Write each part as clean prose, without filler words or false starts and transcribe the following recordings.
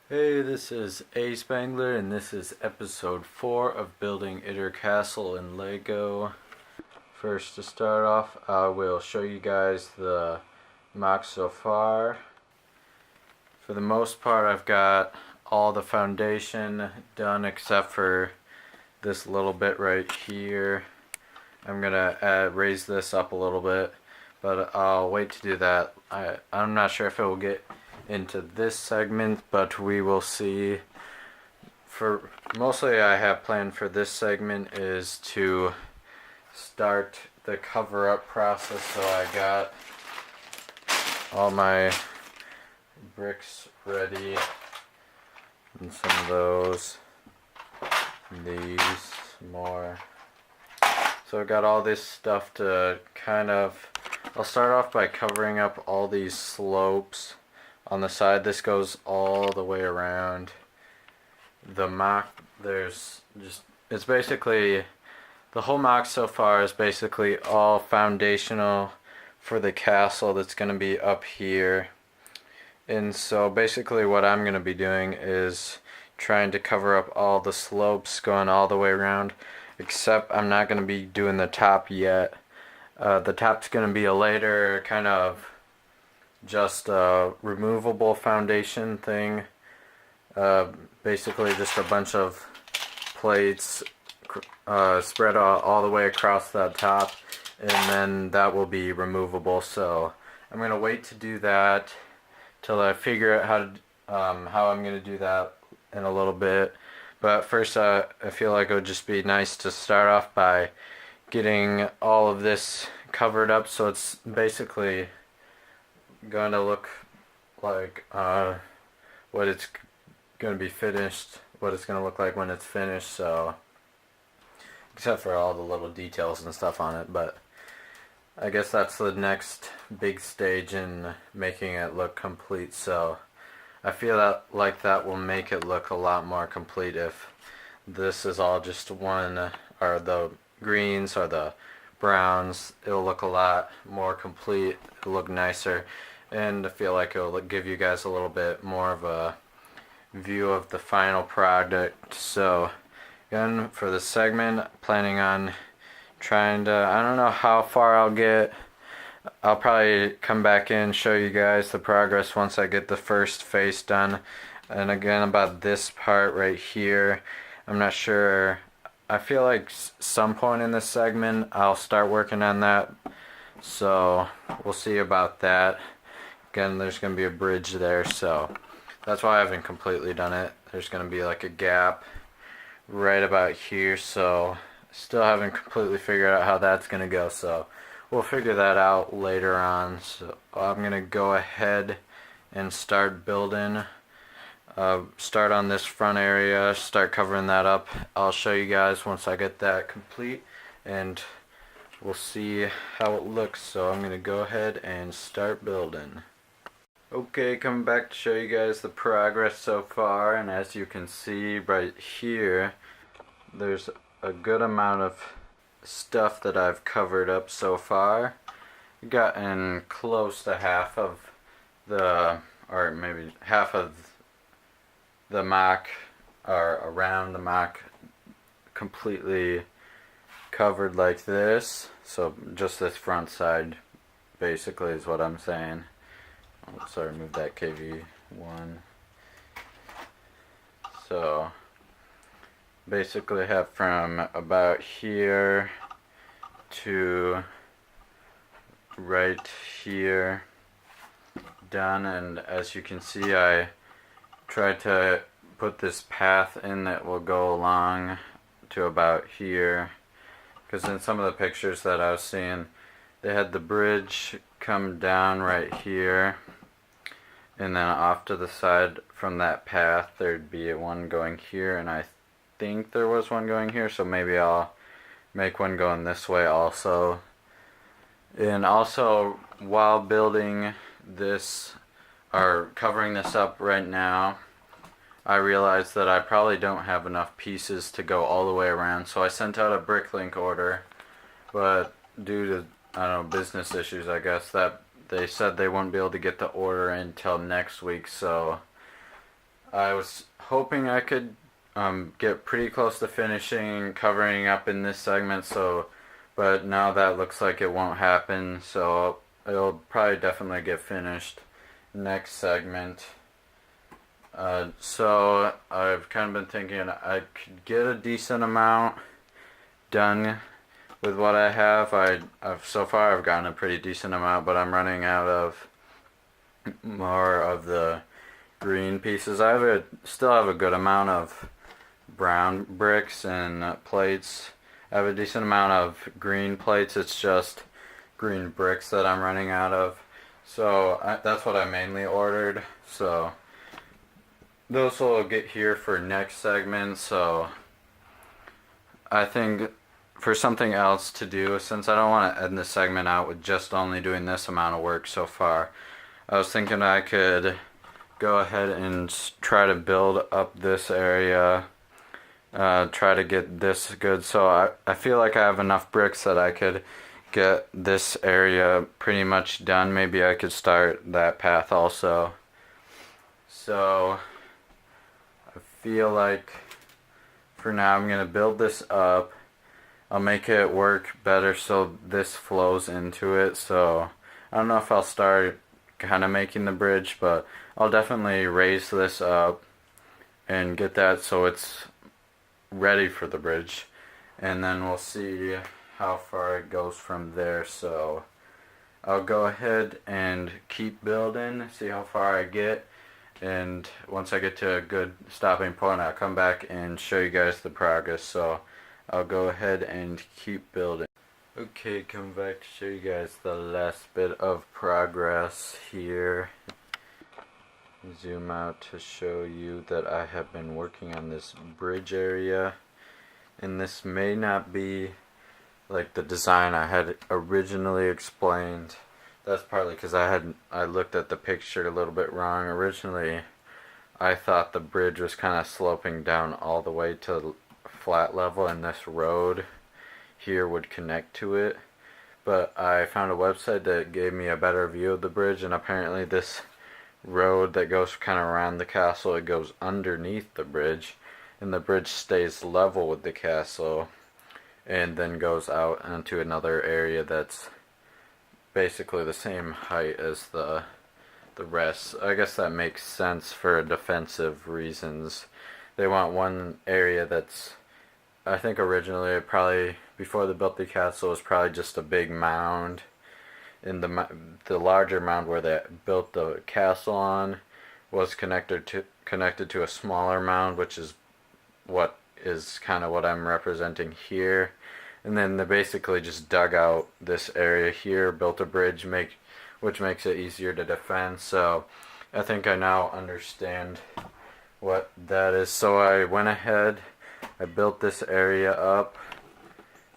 Hey, this is ASpengler, and this is episode 4 of Building Itter Castle in Lego. First, to start off, I will show you guys the mock so far. For the most part, I've got all the foundation done except for this little bit right here. I'm gonna raise this up a little bit, but I'll wait to do that. I'm not sure if it will get into this segment, but we will see. For mostly I have planned for this segment is to start the cover up process. So I got all my bricks ready, and some of those, these more. So I got all this stuff to I'll start off by covering up all these slopes on the side. This goes all the way around the mock. It's basically, the whole mock so far is basically all foundational for the castle that's going to be up here. And so basically what I'm going to be doing is trying to cover up all the slopes going all the way around, except I'm not going to be doing the top yet. The top's going to be a later kind of just a removable foundation thing. Basically just a bunch of plates spread all the way across that top, and then that will be removable. So I'm going to wait to do that till I figure out how I'm going to do that in a little bit. But first I feel like it would just be nice to start off by getting all of this covered up, so it's basically going to look like what it's going to be finished, what it's going to look like when it's finished. So except for all the little details and stuff on it, but I guess that's the next big stage in making it look complete. So I feel that will make it look a lot more complete if this is all just one, or the greens or the browns. It'll look a lot more complete, it'll look nicer, and I feel like it'll give you guys a little bit more of a view of the final product. So again, for this segment, planning on trying to, I don't know how far I'll get. I'll probably come back in, show you guys the progress once I get the first face done. And again, about this part right here, I'm not sure. I feel like some point in this segment I'll start working on that, so we'll see about that. Again, there's going to be a bridge there, so that's why I haven't completely done it. There's going to be like a gap right about here, so still haven't completely figured out how that's going to go, so we'll figure that out later on. So I'm going to go ahead and start building. Start on this front area, start covering that up. I'll show you guys once I get that complete, and we'll see how it looks. So I'm going to go ahead and start building. Okay, coming back to show you guys the progress so far, and as you can see right here, there's a good amount of stuff that I've covered up so far. Gotten close to half of or maybe half of the mock, or around the mock, completely covered like this. So just this front side basically is what I'm saying. Sorry, move that KV1. So basically have from about here to right here done, and as you can see, I tried to put this path in that will go along to about here, because in some of the pictures that I was seeing, they had the bridge come down right here, and then off to the side from that path there'd be one going here, and I think there was one going here, so maybe I'll make one going this way also. And also, while building this, or covering this up right now, I realized that I probably don't have enough pieces to go all the way around, so I sent out a bricklink order, but due to, I don't know, business issues, I guess, that they said they wouldn't be able to get the order until next week, so I was hoping I could get pretty close to finishing covering up in this segment, so but now that looks like it won't happen, so it'll probably definitely get finished next segment. So I've kind of been thinking I could get a decent amount done with what I have. I've so far I've gotten a pretty decent amount, but I'm running out of more of the green pieces. Still have a good amount of brown bricks and plates. I have a decent amount of green plates. It's just green bricks that I'm running out of. So that's what I mainly ordered. So those will get here for next segment. So I think for something else to do, since I don't want to end this segment out with just only doing this amount of work so far, I was thinking I could go ahead and try to build up this area, try to get this good. So I feel like I have enough bricks that I could get this area pretty much done. Maybe I could start that path also. So I feel like for now I'm going to build this up. I'll make it work better so this flows into it. So I don't know if I'll start kind of making the bridge, but I'll definitely raise this up and get that so it's ready for the bridge, and then we'll see how far it goes from there. So I'll go ahead and keep building, see how far I get, and once I get to a good stopping point, I'll come back and show you guys the progress. So I'll go ahead and keep building. Okay, come back to show you guys the last bit of progress here. Zoom out to show you that I have been working on this bridge area, and this may not be like the design I had originally explained. That's partly because I looked at the picture a little bit wrong. Originally I thought the bridge was kind of sloping down all the way to flat level, and this road here would connect to it, but I found a website that gave me a better view of the bridge, and apparently this road that goes kind of around the castle, it goes underneath the bridge, and the bridge stays level with the castle and then goes out into another area that's basically the same height as the rest. I guess that makes sense for defensive reasons. They want one area that's, I think originally probably before they built the castle was probably just a big mound, and the larger mound where they built the castle on was connected to a smaller mound, which is kind of what I'm representing here. And then they basically just dug out this area here, built a bridge, which makes it easier to defend. So I think I now understand what that is. So I went ahead, I built this area up,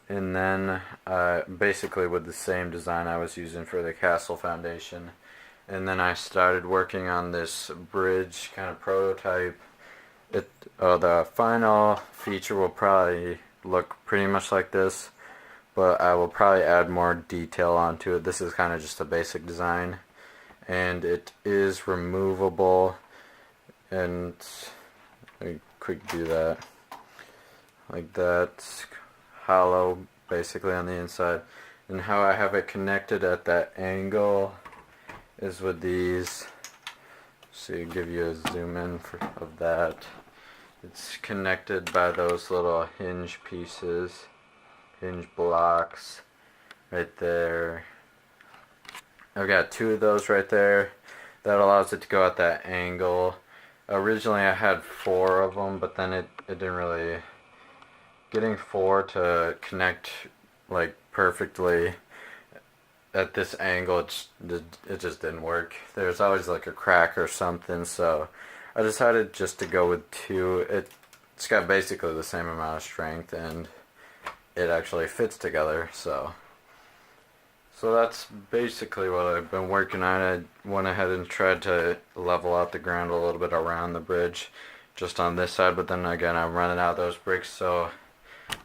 and then basically with the same design I was using for the castle foundation, and then I started working on this bridge kind of prototype. The final feature will probably look pretty much like this, but I will probably add more detail onto it. This is kind of just a basic design, and it is removable, and let me quick do that like that, hollow basically on the inside. And how I have it connected at that angle is with these, so give you a zoom in of that. It's connected by those little hinge pieces, hinge blocks right there. I've got two of those right there. That allows it to go at that angle. Originally I had 4 of them, but then it didn't really, getting 4 to connect like perfectly at this angle, it just didn't work. There's always like a crack or something, so I decided just to go with 2. It's got basically the same amount of strength, and it actually fits together. So that's basically what I've been working on. I went ahead and tried to level out the ground a little bit around the bridge, just on this side, but then again I'm running out of those bricks, so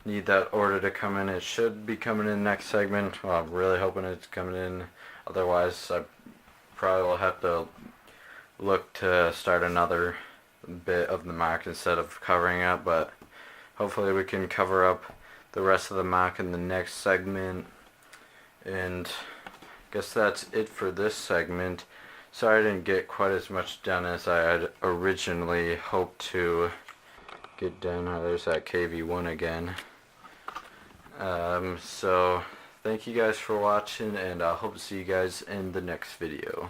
need that order to come in. It should be coming in next segment. Well, I'm really hoping it's coming in. Otherwise, I probably will have to look to start another bit of the mock instead of covering up, but hopefully we can cover up the rest of the mock in the next segment. And I guess that's it for this segment. Sorry I didn't get quite as much done as I had originally hoped to get done. Oh, there's that KV1 again. So thank you guys for watching, and I hope to see you guys in the next video.